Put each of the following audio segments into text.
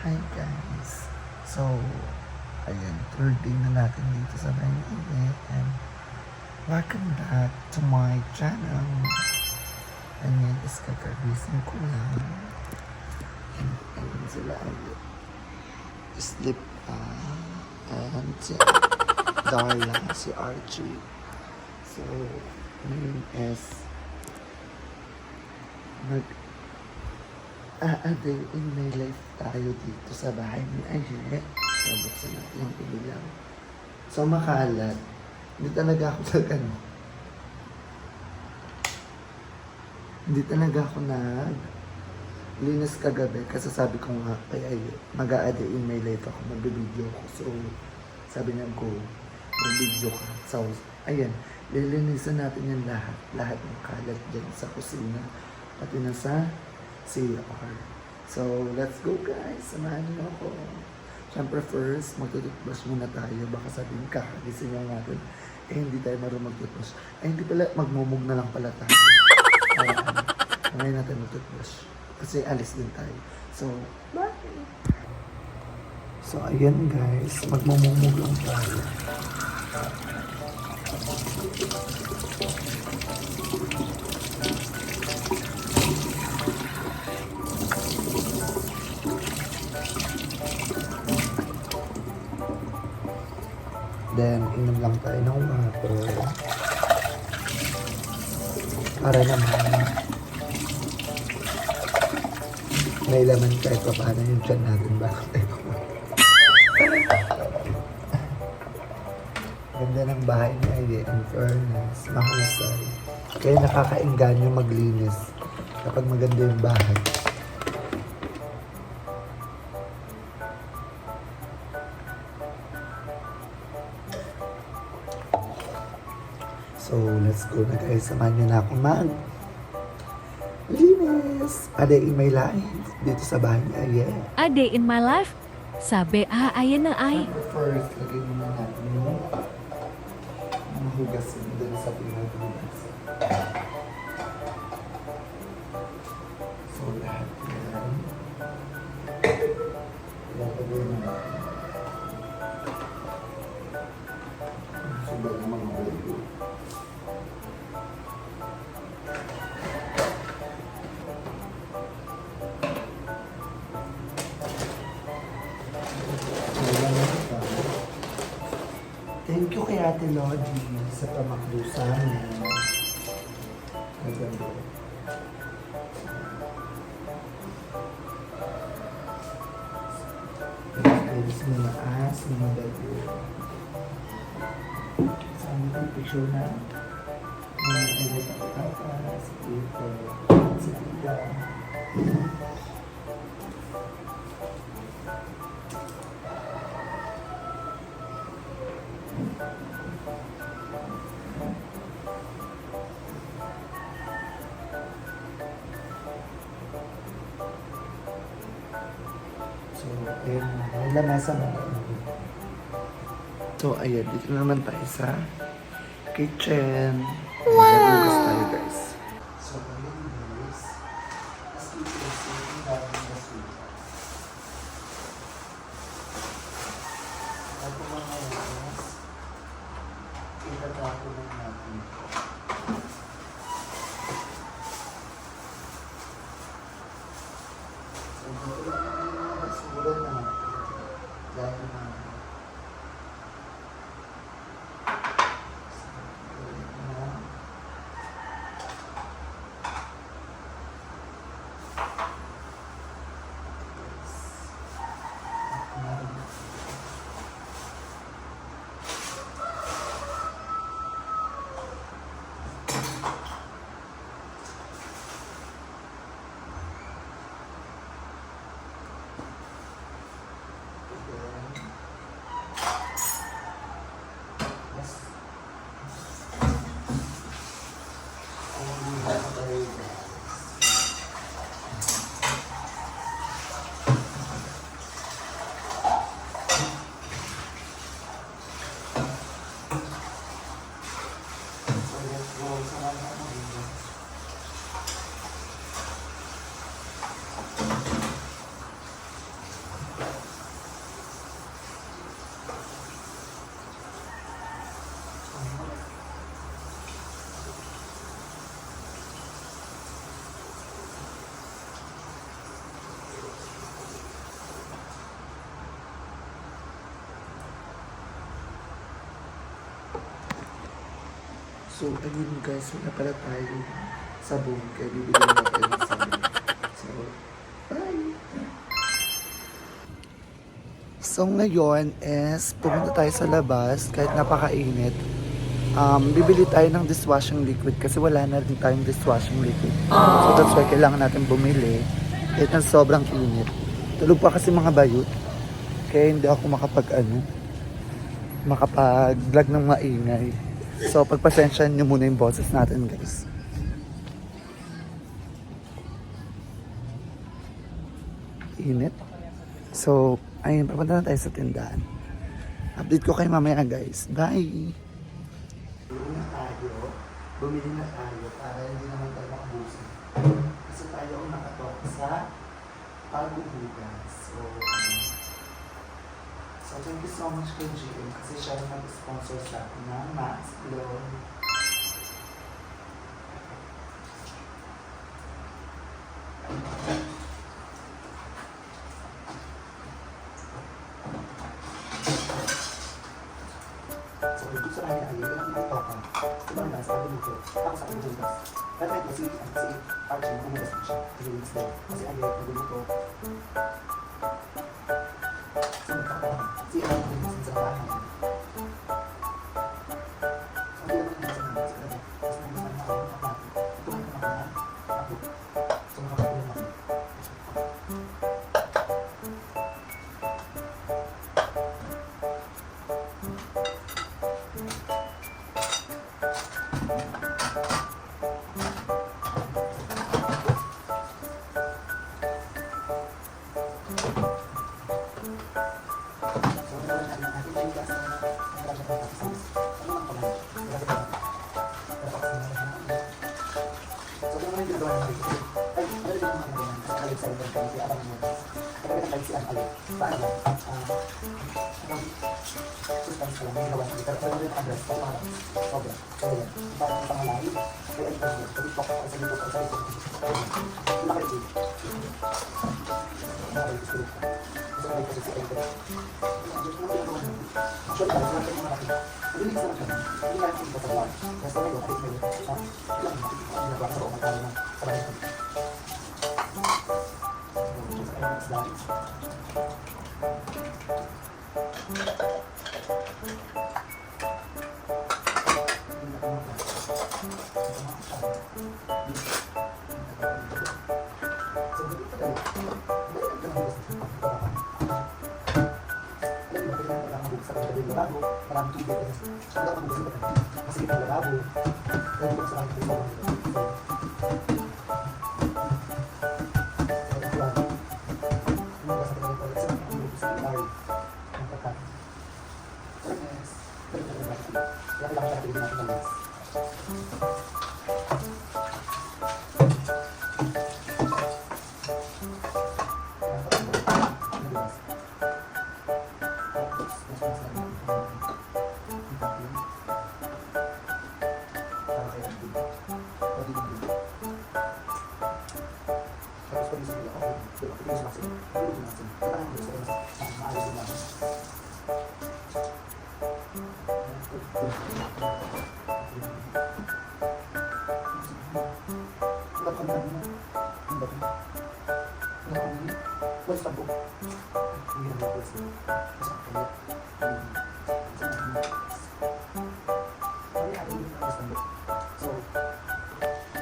Hi guys! So, ayan, third day na natin dito sa Maynila and welcome back to my channel. Ayan, is kakagising ko lang. And ayan sila ay sleep and si Darla, si Archie. So, ngayon is a day in my life tayo dito sa bahay ni Ayet. So, buksan natin yung ilaw. So, makalat. Hindi talaga ako Hindi talaga ako linis kagabi kasi sabi ko nga kay Ayet, mag-a-day in my life ako, mag-video ko. So, sabi niya ko, mag-video ka. So, ayan, lilinisan natin yung lahat. Lahat ng kalat dyan sa kusina. Pati na sa CR. So, let's go guys. Samahan niyo ako. Siyempre first, magtututbrush muna tayo. Baka sabihin kakagising lang natin. Eh, hindi tayo marunong magtutbrush. Eh, hindi pala, magmumug na lang pala tayo. Ngayon natin magtutbrush. Kasi alis din tayo. So, bye! So, ayan guys. Magmumug lang tayo. Then, inom lang tayo ng water. Para naman may laman kahit pa paano yung tiyan natin bago tayo kumain. Ganda ng bahay ni Ayet, in fairness, mahusay. Kaya nakakainganyo maglinis kapag maganda yung bahay. So, let's go na guys. Samahan nyo na ako linis. A day in my life. Dito sa bahay ni Ayet. A day in my life? Sabi, ayan na ay. First, lagay muna natin yung mahugas dun sa pinaghugas. So, lahat yan. Lagay natin. Subay ng mga bayo. Thank you kay Ate Lodi sa pamakdo sa amin. Ang ganda. Pwede mga as, mga bago. Saan ito yung picture na mga edit ang tata, si Tito, si Tita. So, ayun na. May lamesa mo. So, ayun. Dito naman tayo sa kitchen. Wow! Nagugas tayo, guys. So, ayun, guys. As you can see, ang daming basura. Ako mga guys, itatapo lang natin. So, dito lang yung basura na dahil na So, ayun guys, wala pala tayo sabon. Kaya bibili na tayo ng sabon. So, bye! So, ngayon is pumunta tayo sa labas kahit napakainit. Bibili tayo ng dishwashing liquid kasi wala na rin tayong dishwashing liquid. So, that's why kailangan natin bumili kahit na sobrang init. Tulog pa kasi mga bayot. Kaya hindi ako makapag-vlog ng maingay. So, pagpasensyahan nyo muna yung boses natin, guys. Init. So, ayun, papunta na tayo sa tindahan. Update ko kayo mamaya, guys. Bye! Bumili na tayo para hindi naman tayo makabusin. Kasi tayo ang nakatok sa pagbubugas. So, thank you so much kay GM kasi siya rin nag-sponsor sa akin ng Max Glow. So, gusto namin ay yung nagtoka. Ito na, sabi nito. Ako sa akin bugas. Pero kahit kasi Archie, umugas ko siya. Kasi ay naguluto.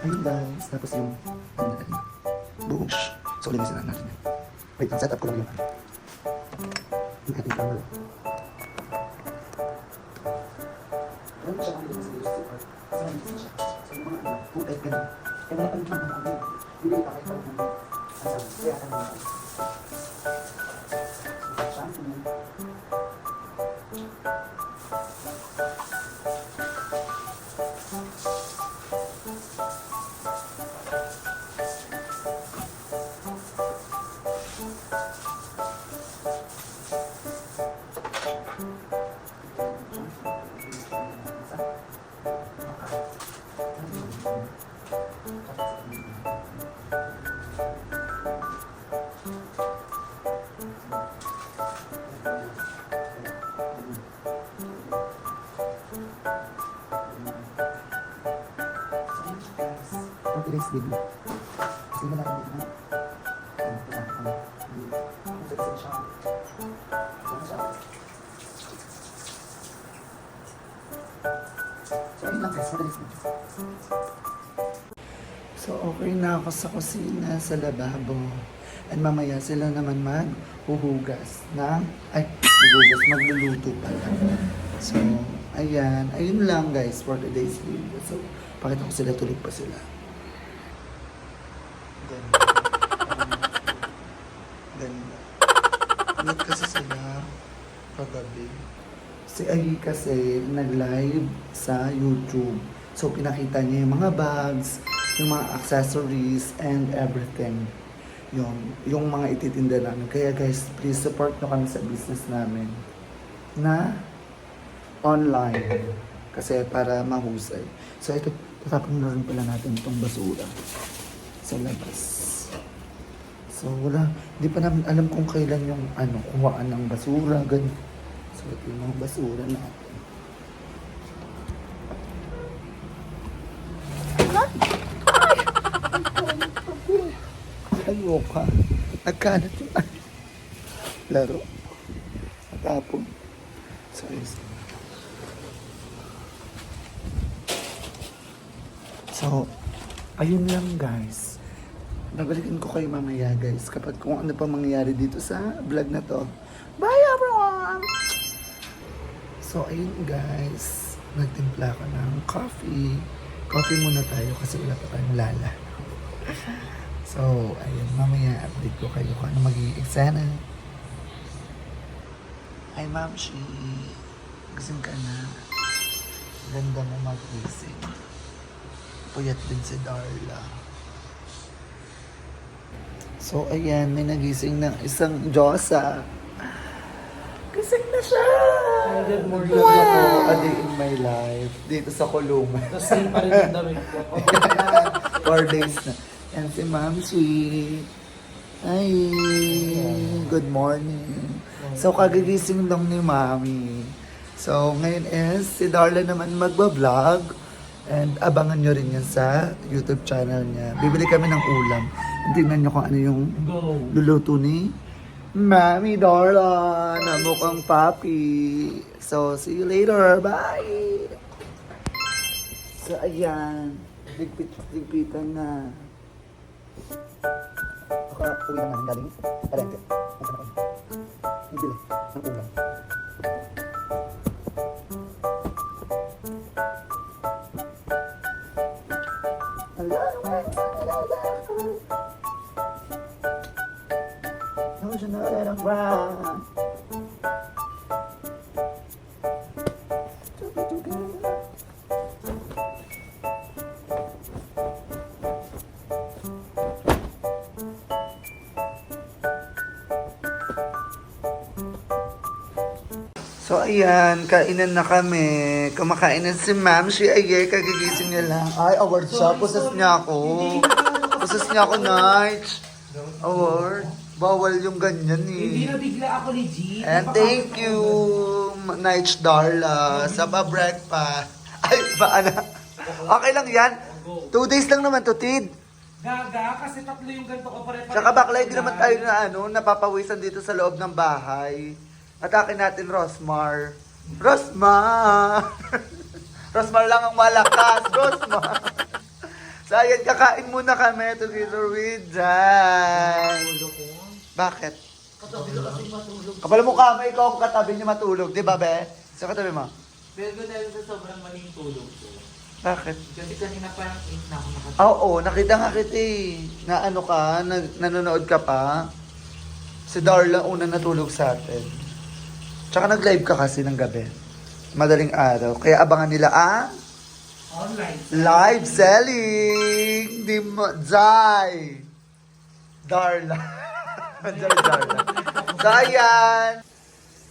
Ayun guys, tapos yung buhos. So, linisin na natin. Wait, ang setup ko lang yung ating camera. Alam mo siya kung hindi sa YouTube or sa mga siya. So, yung mga putek ka na. Kaya wala pa rin naman ako. Hindi ka kahit parang kaya ka naman. Shampoo. today's video. Sige na lang dito. So, ayun lang guys, for today's video. So, okay na ako sa kusina, sa lababo. And mamaya sila naman maghuhugas ng, magluluto pala. So, ayan. Ayun lang guys for today's video. So, pakita ko sila, tulog pa sila. Ganda. Ganda. Tulog kasi sila kagabi. Si Ay kasi nag-live sa YouTube. So, pinakita niya yung mga bags, yung mga accessories, and everything. Yung mga ititinda namin. Kaya guys, please support nyo kami sa business namin na online. Kasi para mahusay. So ito, tatapon na rin pala natin itong basura sa labas. So wala, hindi pa namin alam kung kailan yung kuhaan ng basura, ganun. So ito yung mga basura natin. Ayoko. Nagkanat yung laro. Natapon. So, ayun lang guys. Babalikan ko kayo mamaya guys kapag kung ano pa mangyayari dito sa vlog na to. Bye everyone! So, ayun guys. Nagtimpla ko ng coffee. Coffee muna tayo kasi wala pa tayong lala. So, ayun, mamaya update ko kayo kung ano magiging eksena. Hi, Ma'am Shi. Gising ka na. Ganda mo magising. Puyat din si Darla. So, ayan, may nagising ng isang Diyosa. Gising na siya! Good morning. Wow! Ako, a day in my life. Dito sa kulungan. Tapos same pa rin yung damit ko. 4 days na. And si Ma'am Sweet. Hi! Good morning. So, kagigising lang ni Mami. So, ngayon is si Darla naman magbablog. And abangan nyo rin yan sa YouTube channel niya. Bibili kami ng ulam. Tingnan nyo kung ano yung Go. luluto ni Mami Darla na mukhang papi. So, see you later. Bye! So, ayan. Digpitan na. Ako, uwi naman galing. Parente. Bibili ng ulam. So, ayan, kainan na kami. Kumakain na si Ma'am. Si Ayer, kagigising niya lang. Ay, award siya. Pusas niya ako. Pusas niya ako, Night. Award. Bawal yung ganyan Hindi eh. na bigla ako ni G. And thank you, Night Darla, sa pa-breakfast. Ay, paano? Okay lang yan. 2 days lang naman to, Tid. Gaga, kasi tatlo yung ganito ko pare-pare. Tsaka bakla, hindi naman tayo na napapawisan dito sa loob ng bahay. Atake natin Rosmar. Rosmar! Rosmar lang ang malakas. Rosmar! So ayan, kakain muna kami together with Jai. Bakit? Kapala mo ka, ikaw ang katabi niya matulog. Di ba, Be? Sa katabi mo? Pero dahil sa sobrang maling tulog ko. Bakit? Kasi kanina parang 8 na ako nakatulog. Oo, nakita nga kita eh. Na ano ka, nanonood ka pa. Si Darla una natulog sa atin. Tsaka nag-live ka kasi ng gabi. Madaling araw. Kaya abangan nila ang Online. live selling ni Jai. Darla. Darla. So, ayan.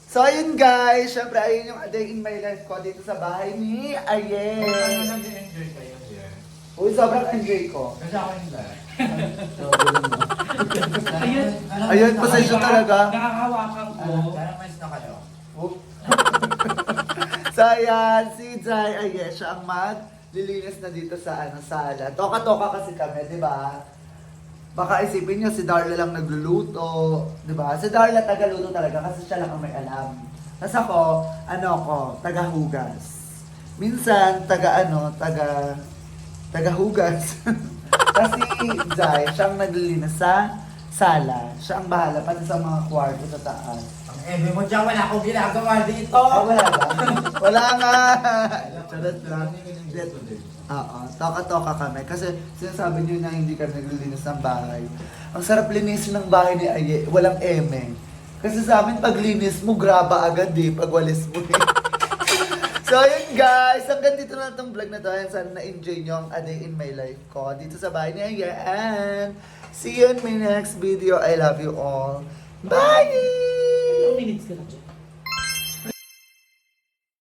So, ayun guys. Syempre, ayun yung a day in my life ko dito sa bahay ni Ayen. Nag-enjoy kayo here. Uy, sobrang enjoy ko. Kasi ako hindi. Ayun. Ayun, pasensya talaga. Nakakahawakan ko. Parang mas na kayo. So, ayan, si Jai, ayan, siya ang lilinis na dito sa sala. Toka-toka kasi kami, di ba? Baka isipin nyo, si Darla lang nagluluto, di ba? Si Darla tagaluto talaga kasi siya lang ang may alam. Tapos ako, tagahugas. Minsan, tagahugas. Kasi Jai, siyang naglilinis sa sala. Siya ang bahala, pati sa mga kwarto sa taas. Ang eme mo dyan, wala akong ginagawa dito. Wala ba? Wala nga! Charot lang. Oo, toka-toka kami. Kasi sinasabi niyo na hindi kami naglilinis ng bahay. Ang sarap linisin ng bahay ni Aye, walang eme. Kasi sa amin, pag linis mo, graba agad pag walis mo So, ayun guys, hanggang dito na itong vlog na to. Ayan, sana na-enjoy nyo ang A Day in My Life ko dito sa bahay ni Aye. And see you in my next video. I love you all. Bye! Ilang minutes ka na dyan?